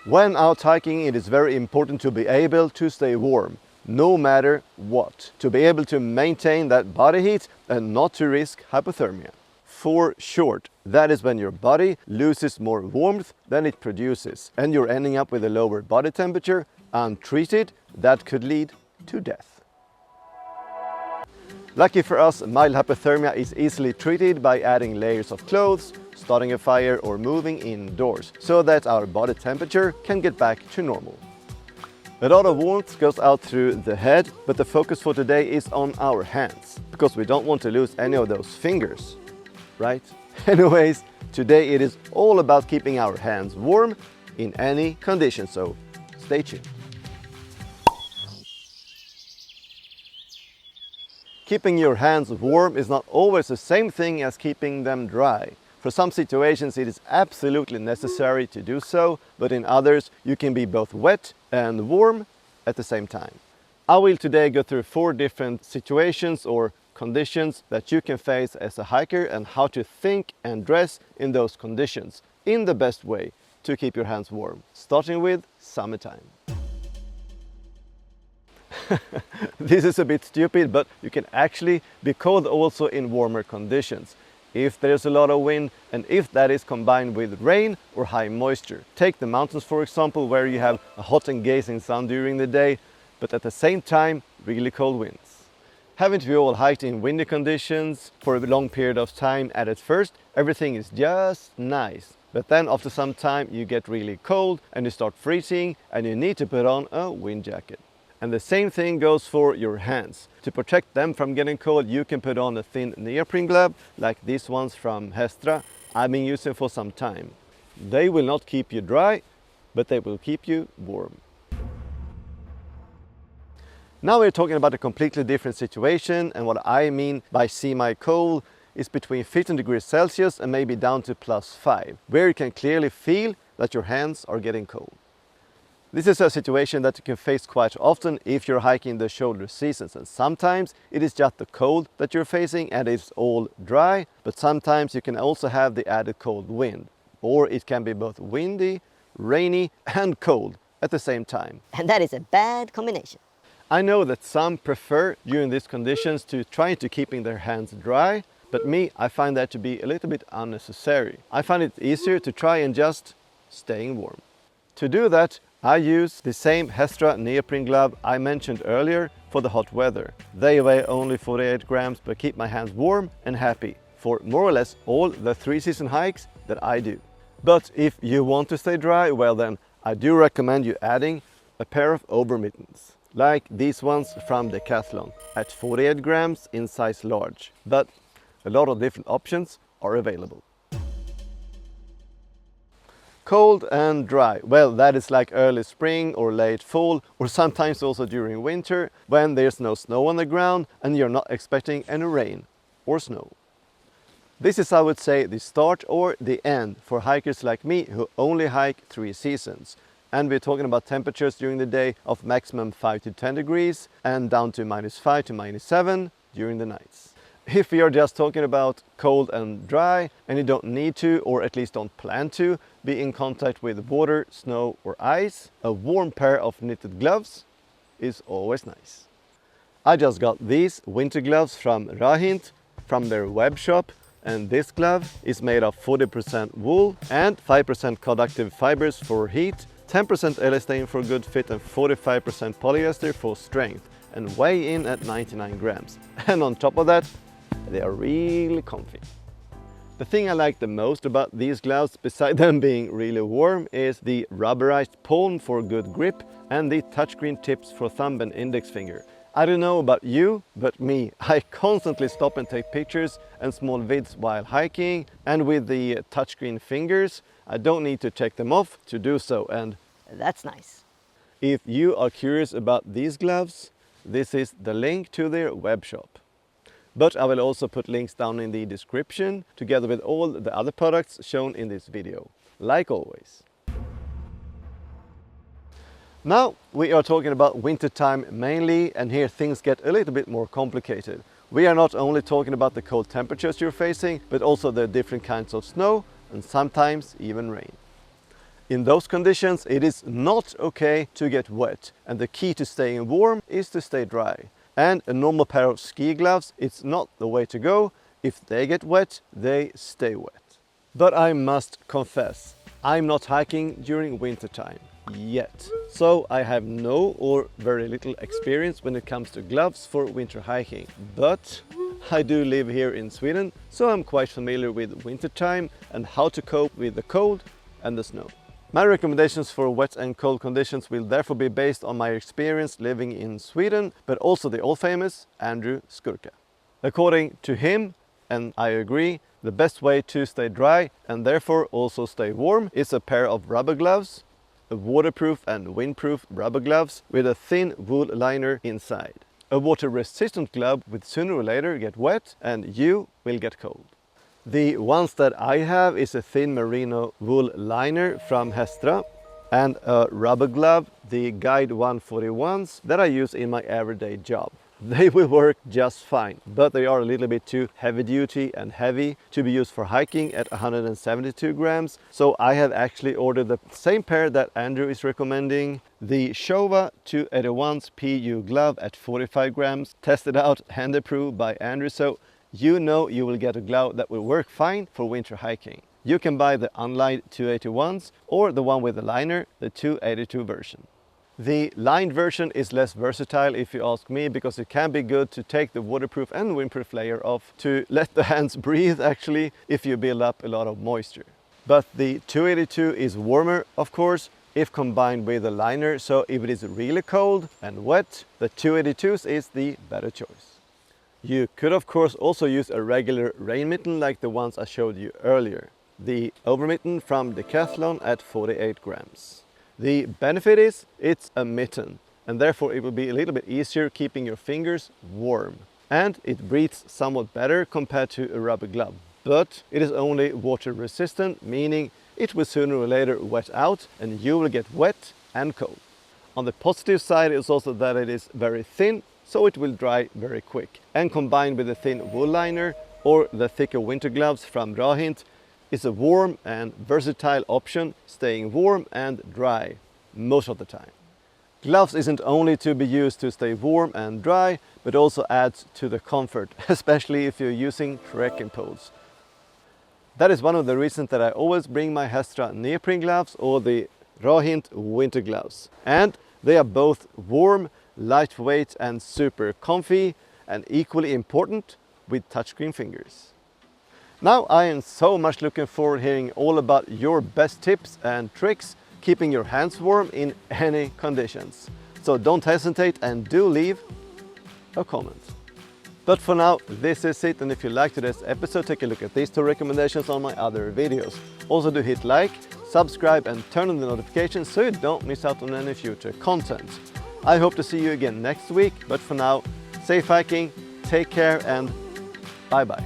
When out hiking, it is very important to be able to stay warm, no matter what. To be able to maintain that body heat and not to risk hypothermia. For short, that is when your body loses more warmth than it produces and you're ending up with a lower body temperature. Untreated, that could lead to death. Lucky for us, mild hypothermia is easily treated by adding layers of clothes, starting a fire or moving indoors so that our body temperature can get back to normal. A lot of warmth goes out through the head, but the focus for today is on our hands because we don't want to lose any of those fingers, right? Anyways, today it is all about keeping our hands warm in any condition, so stay tuned. Keeping your hands warm is not always the same thing as keeping them dry. For some situations it is absolutely necessary to do so, but in others you can be both wet and warm at the same time. I will today go through 4 different situations or conditions that you can face as a hiker and how to think and dress in those conditions in the best way to keep your hands warm, starting with summertime. This is a bit stupid, but you can actually be cold also in warmer conditions. If there's a lot of wind and if that is combined with rain or high moisture. Take the mountains for example, where you have a hot and gazing sun during the day, but at the same time really cold winds. Haven't we all hiked in windy conditions for a long period of time, and at first everything is just nice. But then after some time you get really cold and you start freezing and you need to put on a wind jacket. And the same thing goes for your hands. To protect them from getting cold, you can put on a thin neoprene glove, like these ones from HESTRA I've been using for some time. They will not keep you dry, but they will keep you warm. Now we're talking about a completely different situation, and what I mean by semi-cold is between 15 degrees Celsius and maybe down to +5, where you can clearly feel that your hands are getting cold. This is a situation that you can face quite often if you're hiking the shoulder seasons, and sometimes it is just the cold that you're facing and it's all dry, but sometimes you can also have the added cold wind, or it can be both windy, rainy and cold at the same time. And that is a bad combination. I know that some prefer during these conditions to try to keeping their hands dry, but me, I find that to be a little bit unnecessary. I find it easier to try and just staying warm. To do that, I use the same HESTRA neoprene glove I mentioned earlier for the hot weather. They weigh only 48 grams but keep my hands warm and happy for more or less all the 3-season hikes that I do. But if you want to stay dry, well then I do recommend you adding a pair of overmittens, like these ones from DECAHTLON at 48 grams in size large. But a lot of different options are available. Cold and dry, well, that is like early spring or late fall, or sometimes also during winter when there's no snow on the ground and you're not expecting any rain or snow. This is, I would say, the start or the end for hikers like me who only hike 3 seasons. And we're talking about temperatures during the day of maximum 5 to 10 degrees and down to -5 to -7 during the nights. If you're just talking about cold and dry and you don't need to, or at least don't plan to, be in contact with water, snow or ice, a warm pair of knitted gloves is always nice. I just got these winter gloves from RAHHINT from their web shop, and this glove is made of 40% wool and 5% conductive fibers for heat, 10% elastane for good fit and 45% polyester for strength, and weigh in at 99 grams. And on top of that, they are really comfy. The thing I like the most about these gloves, besides them being really warm, is the rubberized palm for good grip and the touchscreen tips for thumb and index finger. I don't know about you, but me, I constantly stop and take pictures and small vids while hiking, and with the touchscreen fingers, I don't need to take them off to do so, and that's nice. If you are curious about these gloves, this is the link to their web shop. But I will also put links down in the description together with all the other products shown in this video, like always. Now we are talking about wintertime mainly, and here things get a little bit more complicated. We are not only talking about the cold temperatures you're facing, but also the different kinds of snow and sometimes even rain. In those conditions, it is not okay to get wet, and the key to staying warm is to stay dry. And a normal pair of ski gloves, it's not the way to go. If they get wet, they stay wet. But I must confess, I'm not hiking during winter time yet. So I have no or very little experience when it comes to gloves for winter hiking. But I do live here in Sweden, so I'm quite familiar with winter time and how to cope with the cold and the snow. My recommendations for wet and cold conditions will therefore be based on my experience living in Sweden, but also the old famous Andrew Skurka. According to him, and I agree, the best way to stay dry and therefore also stay warm is a pair of rubber gloves, a waterproof and windproof rubber gloves with a thin wool liner inside. A water-resistant glove will sooner or later get wet and you will get cold. The ones that I have is a thin merino wool liner from HESTRA and a rubber glove, the Guide 141s, that I use in my everyday job. They will work just fine, but they are a little bit too heavy duty and heavy to be used for hiking at 172 grams. So I have actually ordered the same pair that Andrew is recommending, the Showa 281's PU glove at 45 grams, tested out and approved by Andrew. So you know you will get a glove that will work fine for winter hiking. You can buy the unlined 281s or the one with the liner, the 282 version. The lined version is less versatile if you ask me, because it can be good to take the waterproof and windproof layer off to let the hands breathe actually if you build up a lot of moisture. But the 282 is warmer, of course, if combined with the liner, so if it is really cold and wet, the 282s is the better choice. You could of course also use a regular rain mitten like the ones I showed you earlier. The Overmitten from Decathlon at 48 grams. The benefit is it's a mitten and therefore it will be a little bit easier keeping your fingers warm. And it breathes somewhat better compared to a rubber glove. But it is only water resistant, meaning it will sooner or later wet out and you will get wet and cold. On the positive side is also that it is very thin, so it will dry very quick. And combined with the thin wool liner or the thicker winter gloves from RAHHINT, is a warm and versatile option, staying warm and dry most of the time. Gloves isn't only to be used to stay warm and dry, but also adds to the comfort, especially if you're using trekking poles. That is one of the reasons that I always bring my HESTRA neoprene gloves or the RAHHINT Winter Gloves. And they are both warm, lightweight and super comfy, and equally important, with touchscreen fingers. Now I am so much looking forward to hearing all about your best tips and tricks keeping your hands warm in any conditions. So don't hesitate and do leave a comment. But for now, this is it, and if you liked today's episode, take a look at these two recommendations on my other videos. Also do hit like, subscribe and turn on the notifications so you don't miss out on any future content. I hope to see you again next week, but for now, safe hiking, take care and bye bye.